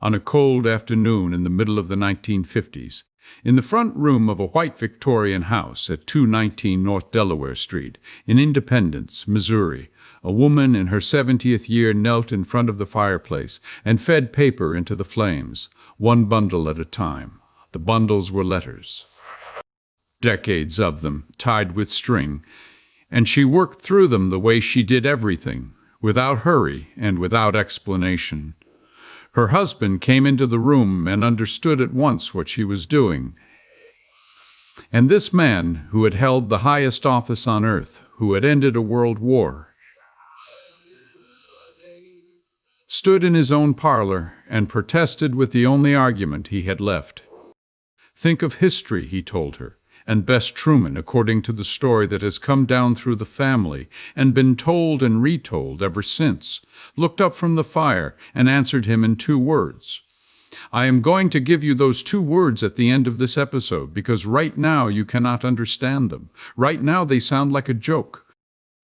on a cold afternoon in the middle of the 1950s, in the front room of a white Victorian house at 219 North Delaware Street, in Independence, Missouri, a woman in her 70th year knelt in front of the fireplace and fed paper into the flames, one bundle at a time. The bundles were letters. Decades of them, tied with string, and she worked through them the way she did everything, without hurry and without explanation. Her husband came into the room and understood at once what she was doing. And this man, who had held the highest office on earth, who had ended a world war, stood in his own parlor and protested with the only argument he had left. "Think of history," he told her, and Bess Truman, according to the story that has come down through the family and been told and retold ever since, looked up from the fire and answered him in 2 words. I am going to give you those 2 words at the end of this episode because right now you cannot understand them. Right now they sound like a joke.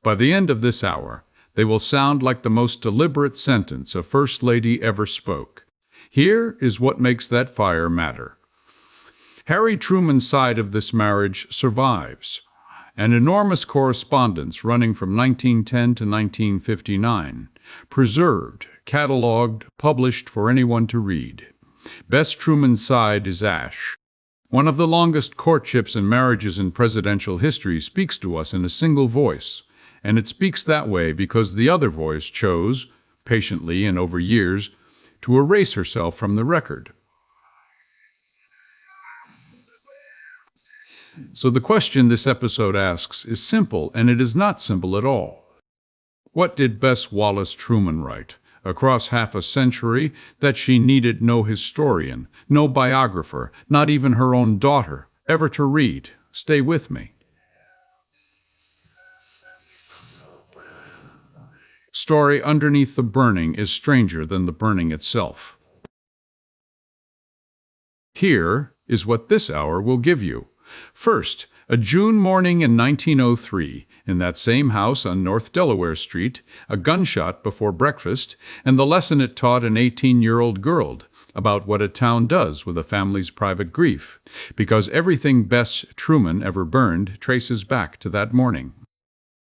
By the end of this hour, they will sound like the most deliberate sentence a First Lady ever spoke. Here is what makes that fire matter. Harry Truman's side of this marriage survives. An enormous correspondence running from 1910 to 1959, preserved, catalogued, published for anyone to read. Bess Truman's side is ash. One of the longest courtships and marriages in presidential history speaks to us in a single voice, and it speaks that way because the other voice chose, patiently and over years, to erase herself from the record. So the question this episode asks is simple, and it is not simple at all. What did Bess Wallace Truman write, across half a century, that she needed no historian, no biographer, not even her own daughter, ever to read? Stay with me. Story underneath the burning is stranger than the burning itself. Here is what this hour will give you. First, a June morning in 1903, in that same house on North Delaware Street, a gunshot before breakfast, and the lesson it taught an 18-year-old girl about what a town does with a family's private grief, because everything Bess Truman ever burned traces back to that morning.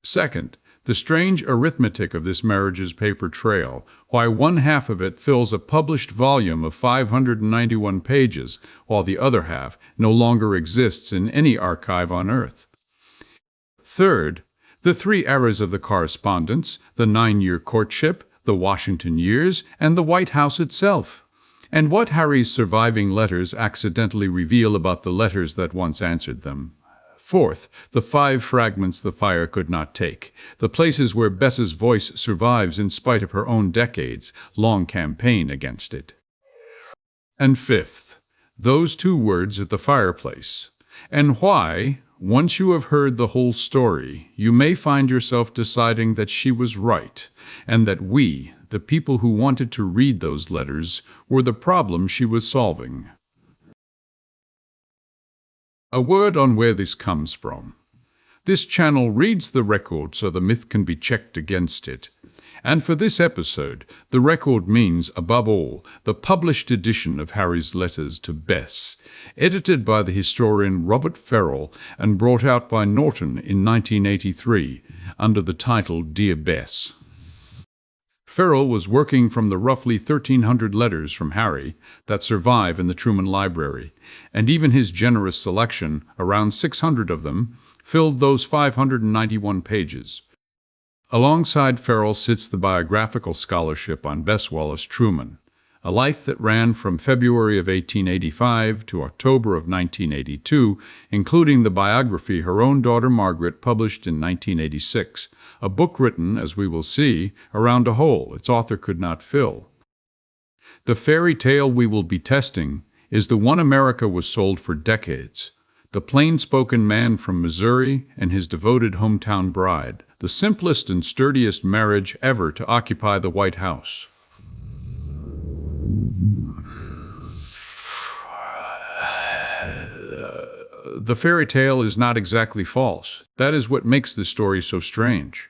Second, the strange arithmetic of this marriage's paper trail, why one half of it fills a published volume of 591 pages, while the other half no longer exists in any archive on Earth. Third, the 3 eras of the correspondence, the 9-year courtship, the Washington years, and the White House itself, and what Harry's surviving letters accidentally reveal about the letters that once answered them. Fourth, the 5 fragments the fire could not take, the places where Bess's voice survives in spite of her own decades-long campaign against it. And fifth, those 2 words at the fireplace, and why, once you have heard the whole story, you may find yourself deciding that she was right, and that we, the people who wanted to read those letters, were the problem she was solving. A word on where this comes from. This channel reads the record so the myth can be checked against it. And for this episode, the record means, above all, the published edition of Harry's letters to Bess, edited by the historian Robert Ferrell and brought out by Norton in 1983 under the title Dear Bess. Ferrell was working from the roughly 1,300 letters from Harry that survive in the Truman Library, and even his generous selection, around 600 of them, filled those 591 pages. Alongside Ferrell sits the biographical scholarship on Bess Wallace Truman, a life that ran from February of 1885 to October of 1982, including the biography her own daughter Margaret published in 1986, a book written, as we will see, around a hole its author could not fill. The fairy tale we will be testing is the one America was sold for decades, the plain-spoken man from Missouri and his devoted hometown bride, the simplest and sturdiest marriage ever to occupy the White House. The fairy tale is not exactly false. That is what makes this story so strange.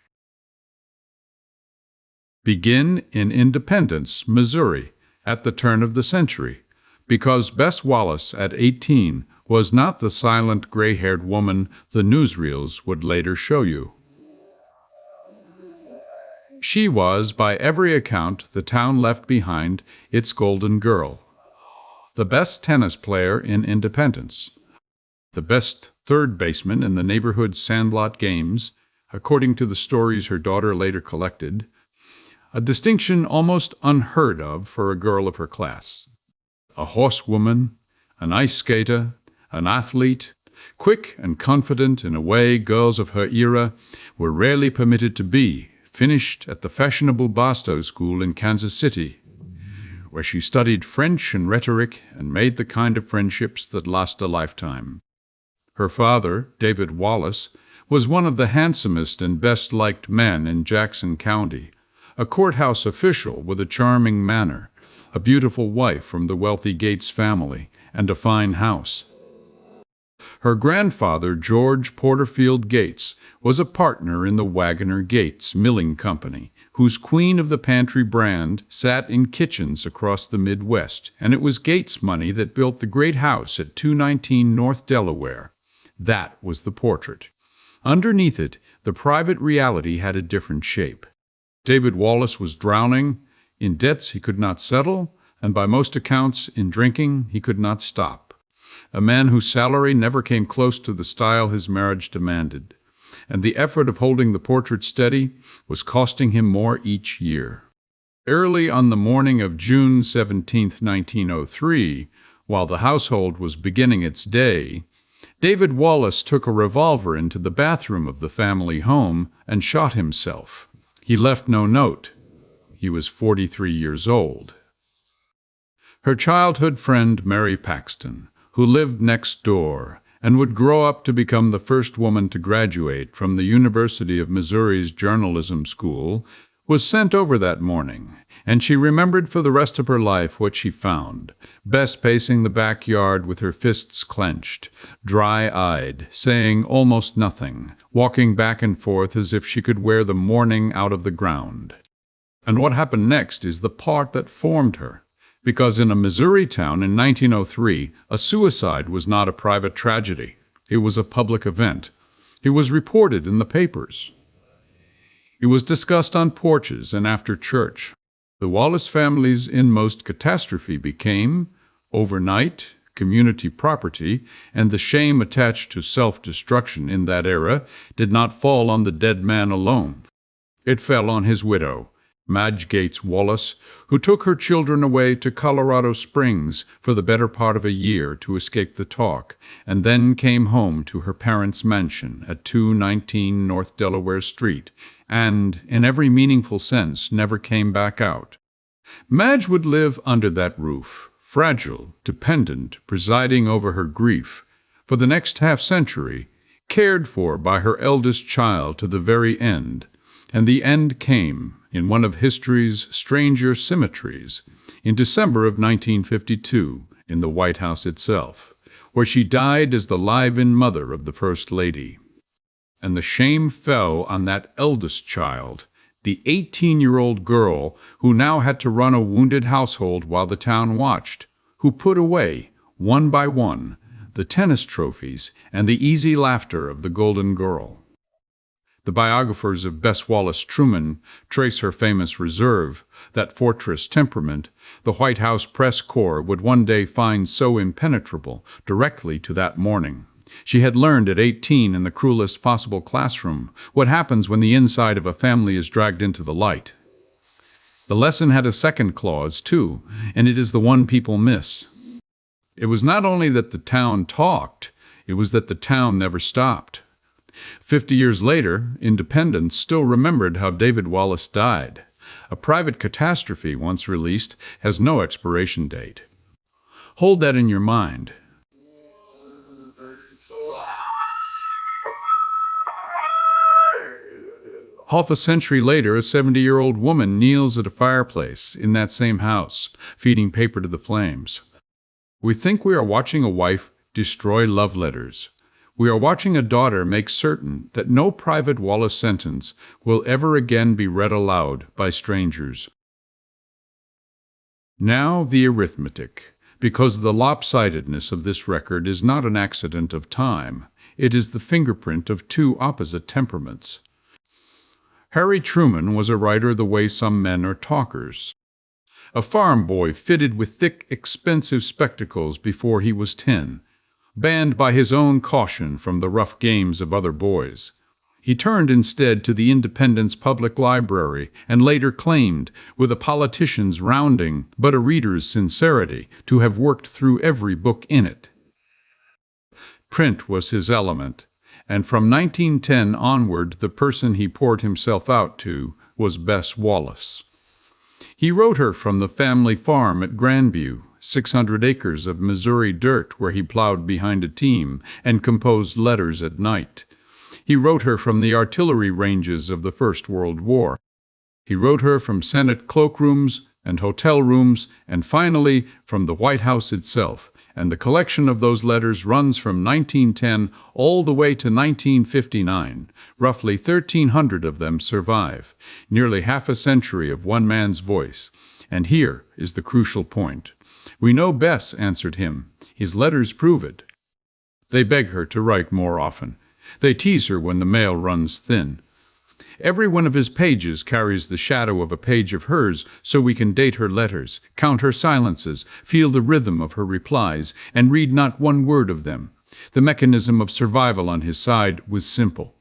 Begin in Independence, Missouri, at the turn of the century, because Bess Wallace, at 18, was not the silent, gray-haired woman the newsreels would later show you. She was, by every account the town left behind, its golden girl. The best tennis player in Independence, the best third baseman in the neighborhood sandlot games, according to the stories her daughter later collected, a distinction almost unheard of for a girl of her class. A horsewoman, an ice skater, an athlete, quick and confident in a way girls of her era were rarely permitted to be, finished at the fashionable Barstow School in Kansas City, where she studied French and rhetoric and made the kind of friendships that last a lifetime. Her father, David Wallace, was one of the handsomest and best-liked men in Jackson County, a courthouse official with a charming manner, a beautiful wife from the wealthy Gates family, and a fine house. Her grandfather, George Porterfield Gates, was a partner in the Wagoner Gates Milling Company, whose Queen of the Pantry brand sat in kitchens across the Midwest, and it was Gates' money that built the great house at 219 North Delaware. That was the portrait. Underneath it, the private reality had a different shape. David Wallace was drowning, in debts he could not settle, and by most accounts, in drinking he could not stop. A man whose salary never came close to the style his marriage demanded, and the effort of holding the portrait steady was costing him more each year. Early on the morning of June 17, 1903, while the household was beginning its day, David Wallace took a revolver into the bathroom of the family home and shot himself. He left no note. He was 43 years old. Her childhood friend, Mary Paxton, who lived next door and would grow up to become the first woman to graduate from the University of Missouri's journalism school, was sent over that morning, and she remembered for the rest of her life what she found. Bess pacing the backyard with her fists clenched, dry-eyed, saying almost nothing, walking back and forth as if she could wear the morning out of the ground. And what happened next is the part that formed her. Because in a Missouri town in 1903, a suicide was not a private tragedy. It was a public event. It was reported in the papers. It was discussed on porches and after church. The Wallace family's inmost catastrophe became, overnight, community property, and the shame attached to self-destruction in that era did not fall on the dead man alone. It fell on his widow, Madge Gates Wallace, who took her children away to Colorado Springs for the better part of a year to escape the talk, and then came home to her parents' mansion at 219 North Delaware Street, and, in every meaningful sense, never came back out. Madge would live under that roof, fragile, dependent, presiding over her grief, for the next half-century, cared for by her eldest child to the very end, and the end came, in one of history's stranger symmetries, in December of 1952, in the White House itself, where she died as the live-in mother of the First Lady. And the shame fell on that eldest child, the 18-year-old girl who now had to run a wounded household while the town watched, who put away, one by one, the tennis trophies and the easy laughter of the Golden Girl. The biographers of Bess Wallace Truman trace her famous reserve, that fortress temperament the White House press corps would one day find so impenetrable, directly to that morning. She had learned at 18 in the cruelest possible classroom what happens when the inside of a family is dragged into the light. The lesson had a second clause, too, and it is the one people miss. It was not only that the town talked, it was that the town never stopped. 50 years later, Independence still remembered how David Wallace died. A private catastrophe, once released, has no expiration date. Hold that in your mind. Half a century later, a 70-year-old woman kneels at a fireplace in that same house, feeding paper to the flames. We think we are watching a wife destroy love letters. We are watching a daughter make certain that no private Wallace sentence will ever again be read aloud by strangers. Now the arithmetic, because the lopsidedness of this record is not an accident of time. It is the fingerprint of two opposite temperaments. Harry Truman was a writer the way some men are talkers. A farm boy fitted with thick, expensive spectacles before he was 10, banned by his own caution from the rough games of other boys. He turned instead to the Independence Public Library and later claimed, with a politician's rounding but a reader's sincerity, to have worked through every book in it. Print was his element, and from 1910 onward the person he poured himself out to was Bess Wallace. He wrote her from the family farm at Grandview, 600 acres of Missouri dirt where he plowed behind a team and composed letters at night. He wrote her from the artillery ranges of the First World War. He wrote her from Senate cloakrooms and hotel rooms, and finally from the White House itself, and the collection of those letters runs from 1910 all the way to 1959. Roughly 1,300 of them survive, nearly half a century of one man's voice. And here is the crucial point. We know Bess answered him. His letters prove it. They beg her to write more often. They tease her when the mail runs thin. Every one of his pages carries the shadow of a page of hers, so we can date her letters, count her silences, feel the rhythm of her replies, and read not one word of them. The mechanism of survival on his side was simple.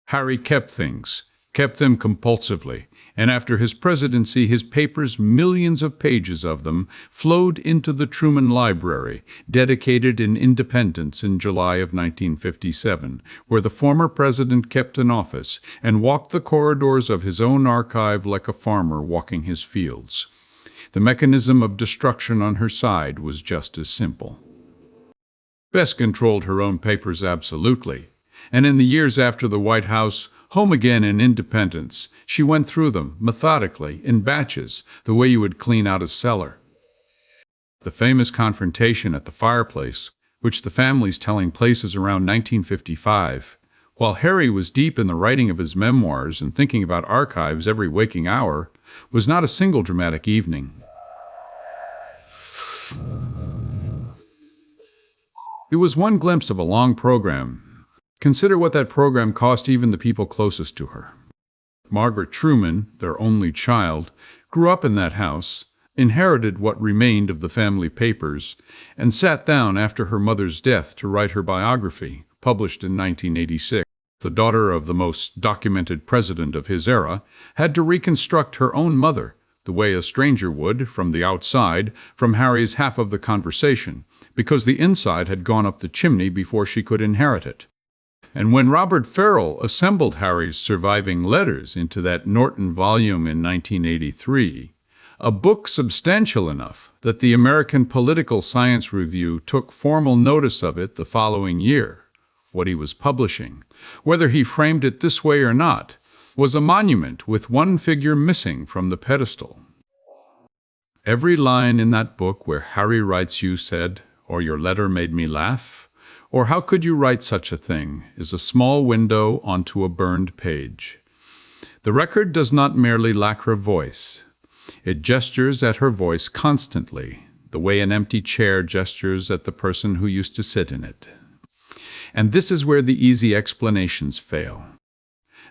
Harry kept things, kept them compulsively, and after his presidency his papers, millions of pages of them, flowed into the Truman Library, dedicated in Independence in July of 1957, where the former president kept an office and walked the corridors of his own archive like a farmer walking his fields. The mechanism of destruction on her side was just as simple. Bess controlled her own papers absolutely, and in the years after the White House, home again in Independence, she went through them, methodically, in batches, the way you would clean out a cellar. The famous confrontation at the fireplace, which the family's telling places around 1955, while Harry was deep in the writing of his memoirs and thinking about archives every waking hour, was not a single dramatic evening. It was one glimpse of a long program. Consider what that program cost even the people closest to her. Margaret Truman, their only child, grew up in that house, inherited what remained of the family papers, and sat down after her mother's death to write her biography, published in 1986. The daughter of the most documented president of his era had to reconstruct her own mother, the way a stranger would, from the outside, from Harry's half of the conversation, because the inside had gone up the chimney before she could inherit it. And when Robert Farrell assembled Harry's surviving letters into that Norton volume in 1983, a book substantial enough that the American Political Science Review took formal notice of it the following year, what he was publishing, whether he framed it this way or not, was a monument with one figure missing from the pedestal. Every line in that book where Harry writes "you said," or "your letter made me laugh," or "how could you write such a thing," is a small window onto a burned page. The record does not merely lack her voice. It gestures at her voice constantly, the way an empty chair gestures at the person who used to sit in it. And this is where the easy explanations fail.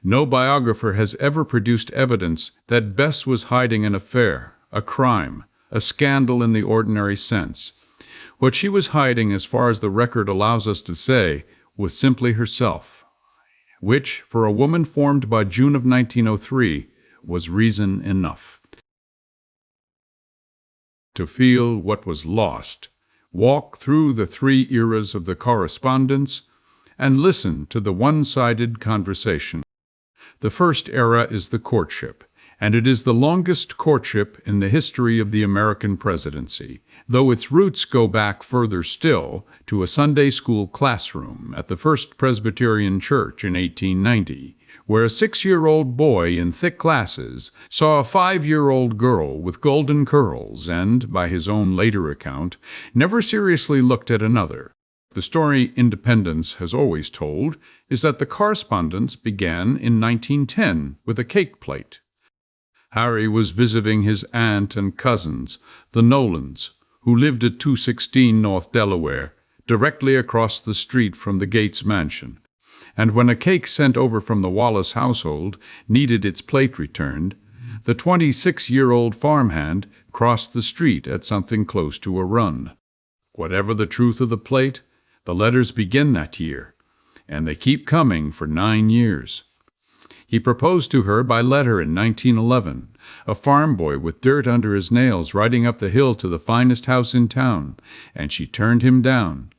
No biographer has ever produced evidence that Bess was hiding an affair, a crime, a scandal in the ordinary sense. What she was hiding, as far as the record allows us to say, was simply herself, which, for a woman formed by June of 1903, was reason enough. To feel what was lost, walk through the 3 eras of the correspondence, and listen to the one-sided conversation. The first era is the courtship, and it is the longest courtship in the history of the American presidency, though its roots go back further still to a Sunday school classroom at the First Presbyterian Church in 1890, where a 6-year-old boy in thick glasses saw a 5-year-old girl with golden curls and, by his own later account, never seriously looked at another. The story Independence has always told is that the correspondence began in 1910 with a cake plate. Harry was visiting his aunt and cousins, the Nolans, who lived at 216 North Delaware, directly across the street from the Gates mansion. And when a cake sent over from the Wallace household needed its plate returned, the 26-year-old farmhand crossed the street at something close to a run. Whatever the truth of the plate, the letters begin that year, and they keep coming for 9 years. He proposed to her by letter in 1911, a farm boy with dirt under his nails riding up the hill to the finest house in town, and she turned him down.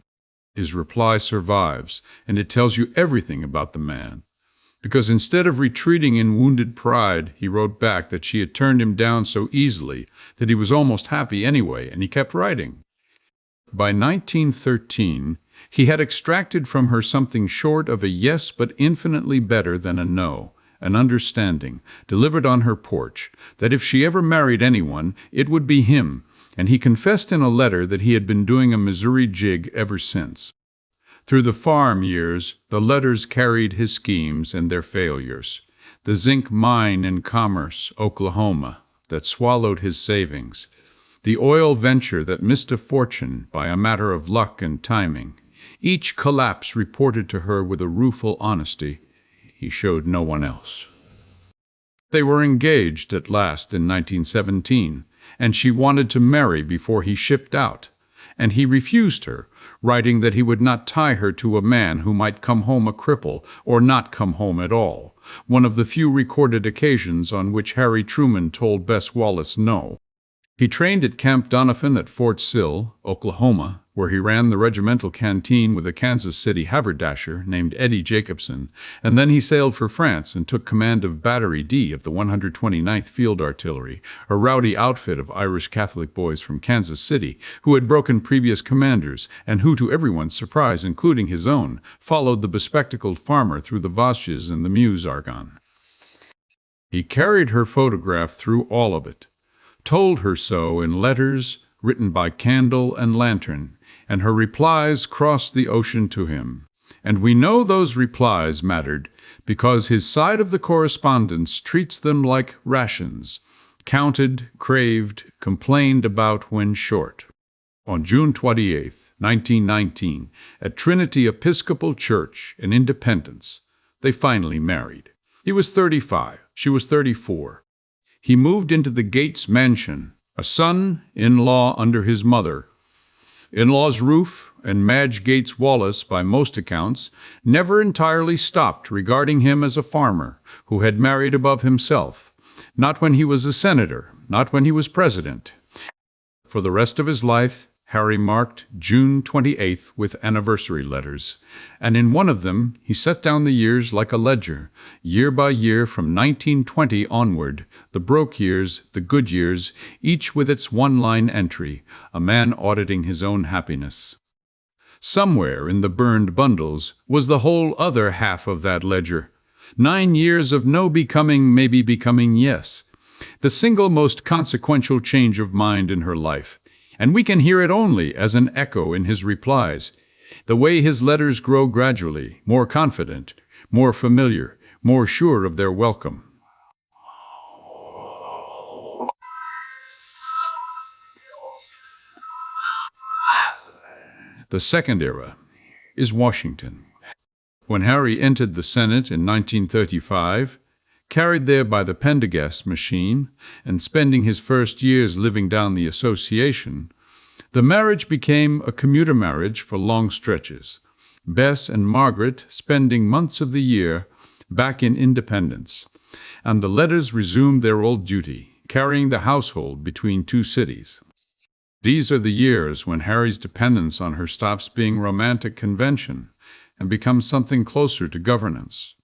His reply survives, and it tells you everything about the man. Because instead of retreating in wounded pride, he wrote back that she had turned him down so easily that he was almost happy anyway, and he kept writing. By 1913, he had extracted from her something short of a yes but infinitely better than a no, an understanding, delivered on her porch, that if she ever married anyone, it would be him, and he confessed in a letter that he had been doing a Missouri jig ever since. Through the farm years, the letters carried his schemes and their failures. The zinc mine in Commerce, Oklahoma, that swallowed his savings. The oil venture that missed a fortune by a matter of luck and timing. Each collapse reported to her with a rueful honesty he showed no one else. They were engaged at last in 1917, and she wanted to marry before he shipped out, and he refused her, writing that he would not tie her to a man who might come home a cripple or not come home at all, one of the few recorded occasions on which Harry Truman told Bess Wallace no. He trained at Camp Doniphan at Fort Sill, Oklahoma, where he ran the regimental canteen with a Kansas City haberdasher named Eddie Jacobson, and then he sailed for France and took command of Battery D of the 129th Field Artillery, a rowdy outfit of Irish Catholic boys from Kansas City who had broken previous commanders and who, to everyone's surprise, including his own, followed the bespectacled farmer through the Vosges and the Meuse Argonne. He carried her photograph through all of it, told her so in letters written by candle and lantern, and her replies crossed the ocean to him. And we know those replies mattered because his side of the correspondence treats them like rations, counted, craved, complained about when short. On June 28, 1919, at Trinity Episcopal Church in Independence, they finally married. He was 35, she was 34. He moved into the Gates mansion, a son-in-law under his mother. In-law's roof and Madge Gates Wallace, by most accounts, never entirely stopped regarding him as a farmer who had married above himself, not when he was a senator, not when he was president. For the rest of his life, Harry marked June 28th with anniversary letters, and in one of them he set down the years like a ledger, year by year from 1920 onward, the broke years, the good years, each with its one-line entry, a man auditing his own happiness. Somewhere in the burned bundles was the whole other half of that ledger, 9 years of no becoming, maybe becoming yes, the single most consequential change of mind in her life. And we can hear it only as an echo in his replies, the way his letters grow gradually, more confident, more familiar, more sure of their welcome. The second era is Washington. When Harry entered the Senate in 1935, carried there by the Pendergast machine, and spending his first years living down the association, the marriage became a commuter marriage for long stretches, Bess and Margaret spending months of the year back in Independence, and the letters resumed their old duty, carrying the household between two cities. These are the years when Harry's dependence on her stops being romantic convention and becomes something closer to governance.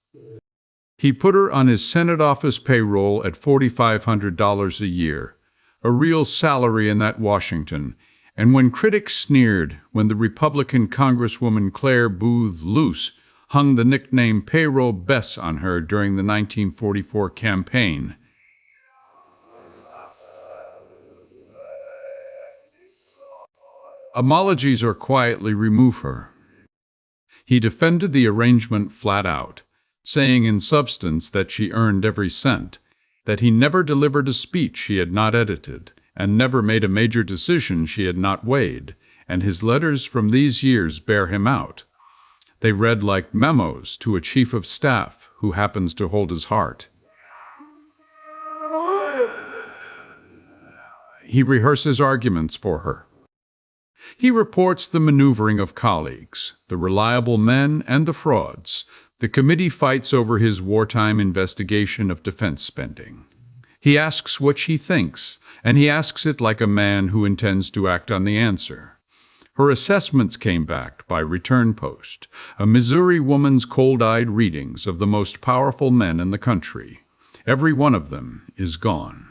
He put her on his Senate office payroll at $4,500 a year, a real salary in that Washington, and when critics sneered when the Republican Congresswoman Claire Booth Luce hung the nickname Payroll Bess on her during the 1944 campaign, apologies or quietly remove her. He defended the arrangement flat out, saying in substance that she earned every cent, that he never delivered a speech he had not edited, and never made a major decision she had not weighed, and his letters from these years bear him out. They read like memos to a chief of staff who happens to hold his heart. He rehearses arguments for her. He reports the maneuvering of colleagues, the reliable men and the frauds. The committee fights over his wartime investigation of defense spending. He asks what she thinks, and he asks it like a man who intends to act on the answer. Her assessments came back by return post, a Missouri woman's cold-eyed readings of the most powerful men in the country. Every one of them is gone.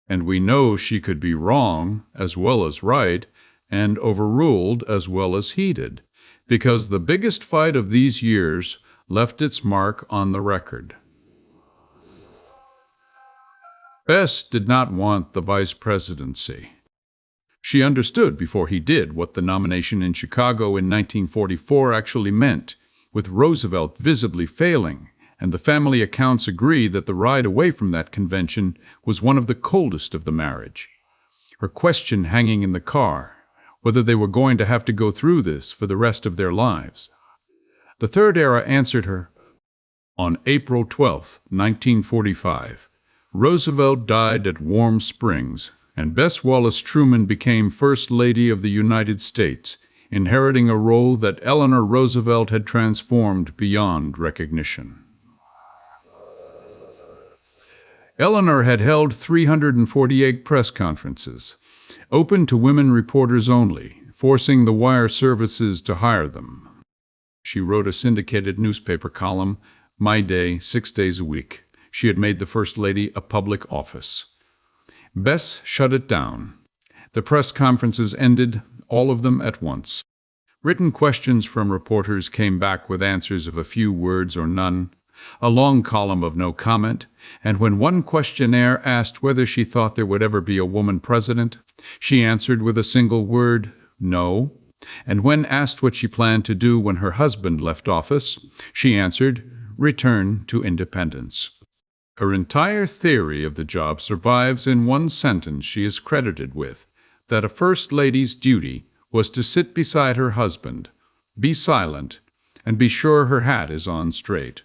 And we know she could be wrong as well as right, and overruled as well as heeded, because the biggest fight of these years left its mark on the record. Bess did not want the vice presidency. She understood before he did what the nomination in Chicago in 1944 actually meant, with Roosevelt visibly failing, and the family accounts agree that the ride away from that convention was one of the coldest of the marriage. Her question hanging in the car, whether they were going to have to go through this for the rest of their lives. The Third Era answered her. On April 12, 1945, Roosevelt died at Warm Springs, and Bess Wallace Truman became First Lady of the United States, inheriting a role that Eleanor Roosevelt had transformed beyond recognition. Eleanor had held 348 press conferences, open to women reporters only, forcing the wire services to hire them. She wrote a syndicated newspaper column, My Day, 6 days a week. She had made the First Lady a public office. Bess shut it down. The press conferences ended, all of them at once. Written questions from reporters came back with answers of a few words or none, a long column of no comment, and when one questionnaire asked whether she thought there would ever be a woman president, she answered with a single word, no. And when asked what she planned to do when her husband left office, she answered, return to independence. Her entire theory of the job survives in one sentence she is credited with, that a First Lady's duty was to sit beside her husband, be silent, and be sure her hat is on straight.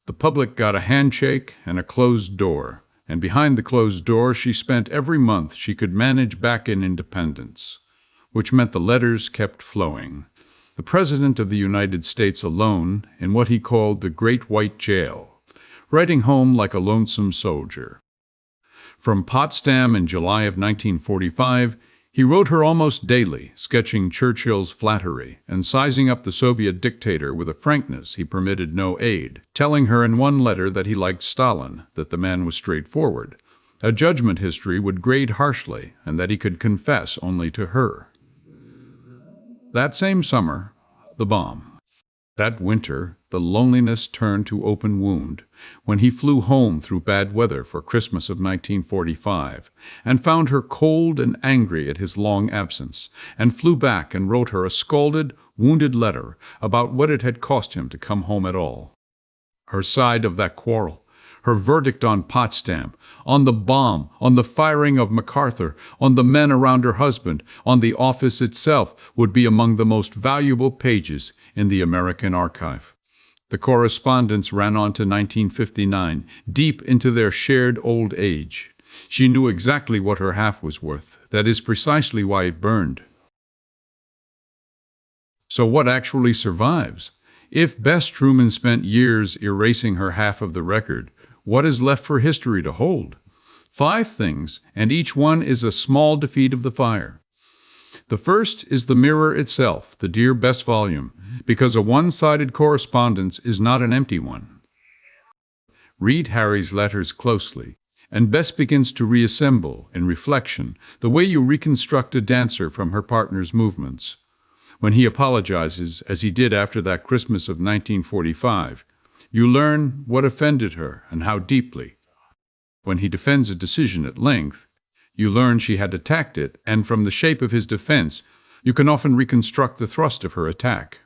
The public got a handshake and a closed door, and behind the closed door she spent every month she could manage back in independence, which meant the letters kept flowing. The President of the United States alone in what he called the Great White Jail, writing home like a lonesome soldier. From Potsdam in July of 1945, he wrote her almost daily, sketching Churchill's flattery and sizing up the Soviet dictator with a frankness he permitted no aid, telling her in one letter that he liked Stalin, that the man was straightforward, a judgment history would grade harshly, and that he could confess only to her. That same summer, the bomb. That winter, the loneliness turned to open wound when he flew home through bad weather for Christmas of 1945 and found her cold and angry at his long absence, and flew back and wrote her a scalded, wounded letter about what it had cost him to come home at all. Her side of that quarrel, her verdict on Potsdam, on the bomb, on the firing of MacArthur, on the men around her husband, on the office itself, would be among the most valuable pages in the American archive. The correspondence ran on to 1959, deep into their shared old age. She knew exactly what her half was worth. That is precisely why it burned. So what actually survives? If Bess Truman spent years erasing her half of the record, what is left for history to hold? 5 things, and each one is a small defeat of the fire. The first is the mirror itself, the Dear Bess volume, because a one-sided correspondence is not an empty one. Read Harry's letters closely, and Bess begins to reassemble, in reflection, the way you reconstruct a dancer from her partner's movements. When he apologizes, as he did after that Christmas of 1945, you learn what offended her and how deeply. When he defends a decision at length, you learn she had attacked it, and from the shape of his defense, you can often reconstruct the thrust of her attack.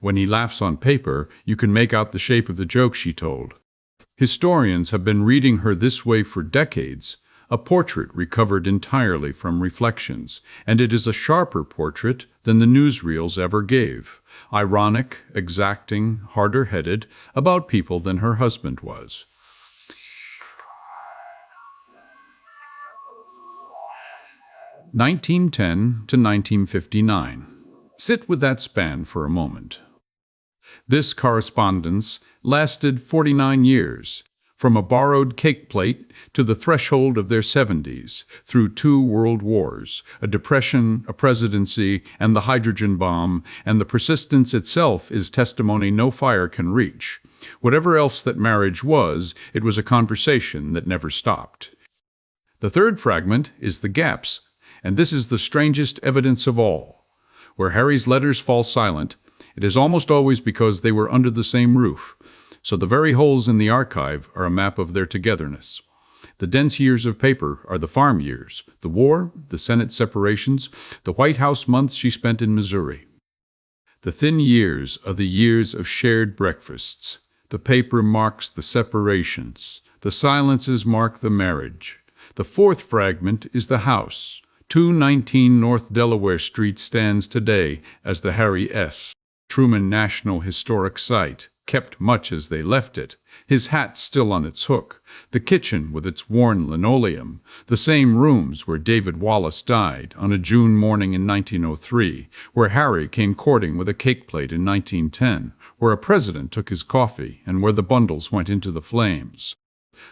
When he laughs on paper, you can make out the shape of the joke she told. Historians have been reading her this way for decades, a portrait recovered entirely from reflections, and it is a sharper portrait than the newsreels ever gave. Ironic, exacting, harder-headed about people than her husband was. 1910 to 1959. Sit with that span for a moment. This correspondence lasted 49 years, from a borrowed cake plate to the threshold of their 70s, through 2 world wars, a depression, a presidency, and the hydrogen bomb, and the persistence itself is testimony no fire can reach. Whatever else that marriage was, it was a conversation that never stopped. The third fragment is the gaps, and this is the strangest evidence of all. Where Harry's letters fall silent, it is almost always because they were under the same roof, so the very holes in the archive are a map of their togetherness. The dense years of paper are the farm years, the war, the Senate separations, the White House months she spent in Missouri. The thin years are the years of shared breakfasts. The paper marks the separations. The silences mark the marriage. The fourth fragment is the house. 219 North Delaware Street stands today as the Harry S. Truman National Historic Site, kept much as they left it, his hat still on its hook, the kitchen with its worn linoleum, the same rooms where David Wallace died on a June morning in 1903, where Harry came courting with a cake plate in 1910, where a president took his coffee, and where the bundles went into the flames.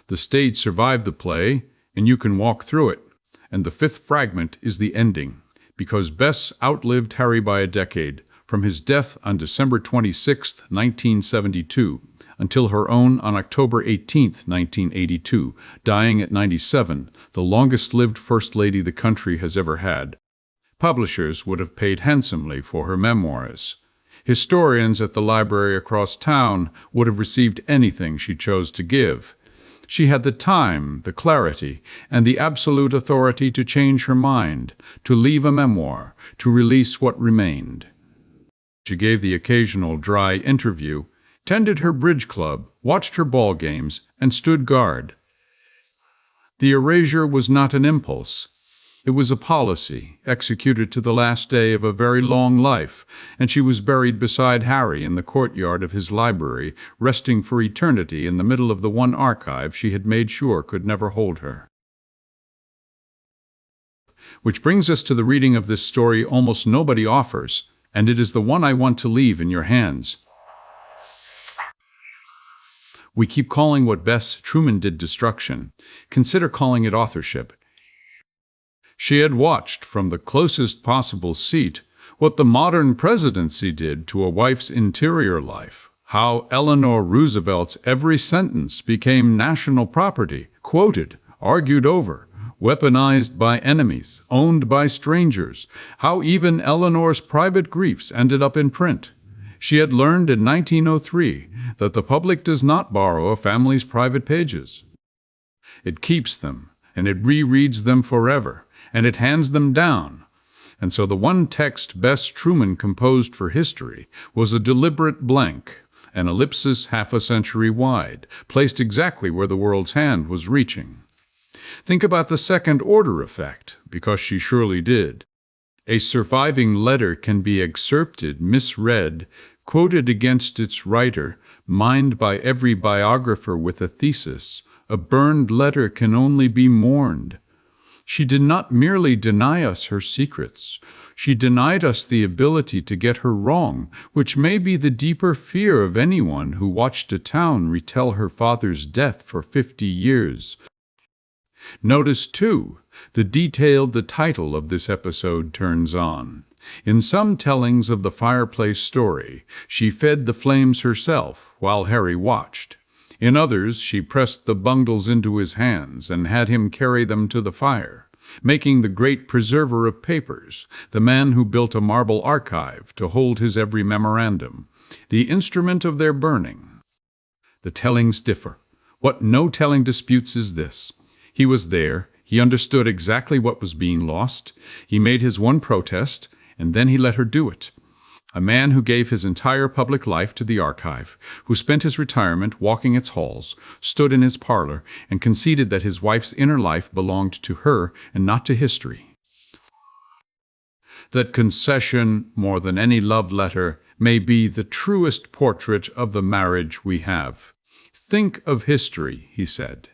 The stage survived the play, and you can walk through it. And the fifth fragment is the ending, because Bess outlived Harry by a decade, from his death on December 26, 1972, until her own on October 18, 1982, dying at 97, the longest-lived First Lady the country has ever had. Publishers would have paid handsomely for her memoirs. Historians at the library across town would have received anything she chose to give. She had the time, the clarity, and the absolute authority to change her mind, to leave a memoir, to release what remained. She gave the occasional dry interview, tended her bridge club, watched her ball games, and stood guard. The erasure was not an impulse. It was a policy, executed to the last day of a very long life, and she was buried beside Harry in the courtyard of his library, resting for eternity in the middle of the one archive she had made sure could never hold her. Which brings us to the reading of this story almost nobody offers, and it is the one I want to leave in your hands. We keep calling what Bess Truman did destruction. Consider calling it authorship. She had watched from the closest possible seat what the modern presidency did to a wife's interior life, how Eleanor Roosevelt's every sentence became national property, quoted, argued over, weaponized by enemies, owned by strangers, how even Eleanor's private griefs ended up in print. She had learned in 1903 that the public does not borrow a family's private pages. It keeps them, and it rereads them forever, and it hands them down. And so the one text Bess Truman composed for history was a deliberate blank, an ellipsis half a century wide, placed exactly where the world's hand was reaching. Think about the second-order effect, because she surely did. A surviving letter can be excerpted, misread, quoted against its writer, mined by every biographer with a thesis. A burned letter can only be mourned. She did not merely deny us her secrets. She denied us the ability to get her wrong, which may be the deeper fear of anyone who watched a town retell her father's death for 50 years. Notice, too, the detail the title of this episode turns on. In some tellings of the fireplace story, she fed the flames herself while Harry watched. In others, she pressed the bundles into his hands and had him carry them to the fire, making the great preserver of papers, the man who built a marble archive to hold his every memorandum, the instrument of their burning. The tellings differ. What no telling disputes is this. He was there. He understood exactly what was being lost. He made his one protest, and then he let her do it. A man who gave his entire public life to the archive, who spent his retirement walking its halls, stood in his parlor, and conceded that his wife's inner life belonged to her and not to history. That concession, more than any love letter, may be the truest portrait of the marriage we have. Think of history, he said.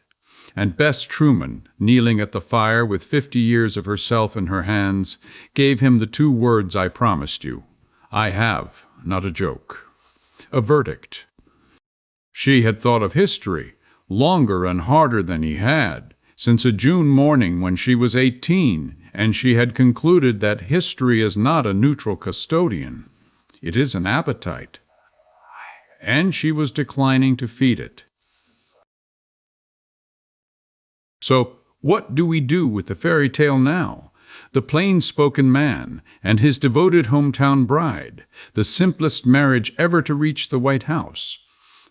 And Bess Truman, kneeling at the fire with 50 years of herself in her hands, gave him the 2 words I promised you. I have, not a joke. A verdict. She had thought of history, longer and harder than he had, since a June morning when she was 18, and she had concluded that history is not a neutral custodian. It is an appetite. And she was declining to feed it. So, what do we do with the fairy tale now? The plain-spoken man and his devoted hometown bride, the simplest marriage ever to reach the White House.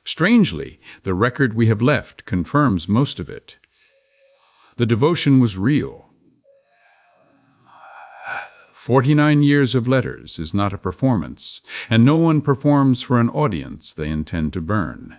Strangely, the record we have left confirms most of it. The devotion was real. 49 years of letters is not a performance, and no one performs for an audience they intend to burn.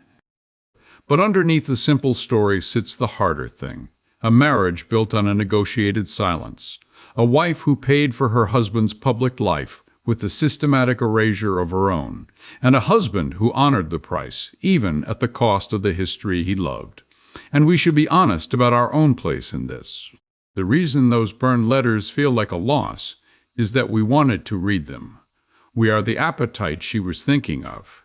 But underneath the simple story sits the harder thing. A marriage built on a negotiated silence. A wife who paid for her husband's public life with the systematic erasure of her own. And a husband who honored the price, even at the cost of the history he loved. And we should be honest about our own place in this. The reason those burned letters feel like a loss is that we wanted to read them. We are the appetite she was thinking of.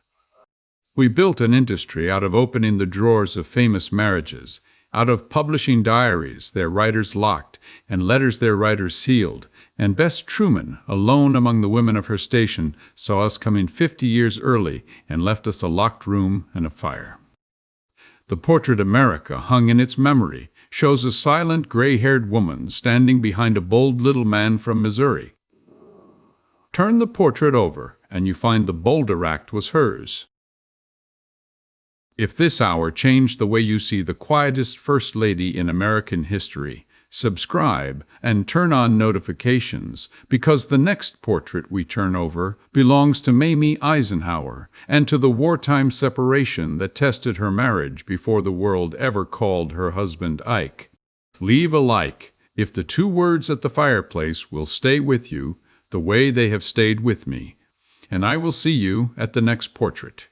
We built an industry out of opening the drawers of famous marriages, out of publishing diaries their writers locked and letters their writers sealed, and Bess Truman, alone among the women of her station, saw us coming 50 years early and left us a locked room and a fire. The portrait America hung in its memory shows a silent, gray-haired woman standing behind a bold little man from Missouri. Turn the portrait over, and you find the bolder act was hers. If this hour changed the way you see the quietest First Lady in American history, subscribe and turn on notifications, because the next portrait we turn over belongs to Mamie Eisenhower and to the wartime separation that tested her marriage before the world ever called her husband Ike. Leave a like if the 2 words at the fireplace will stay with you the way they have stayed with me, and I will see you at the next portrait.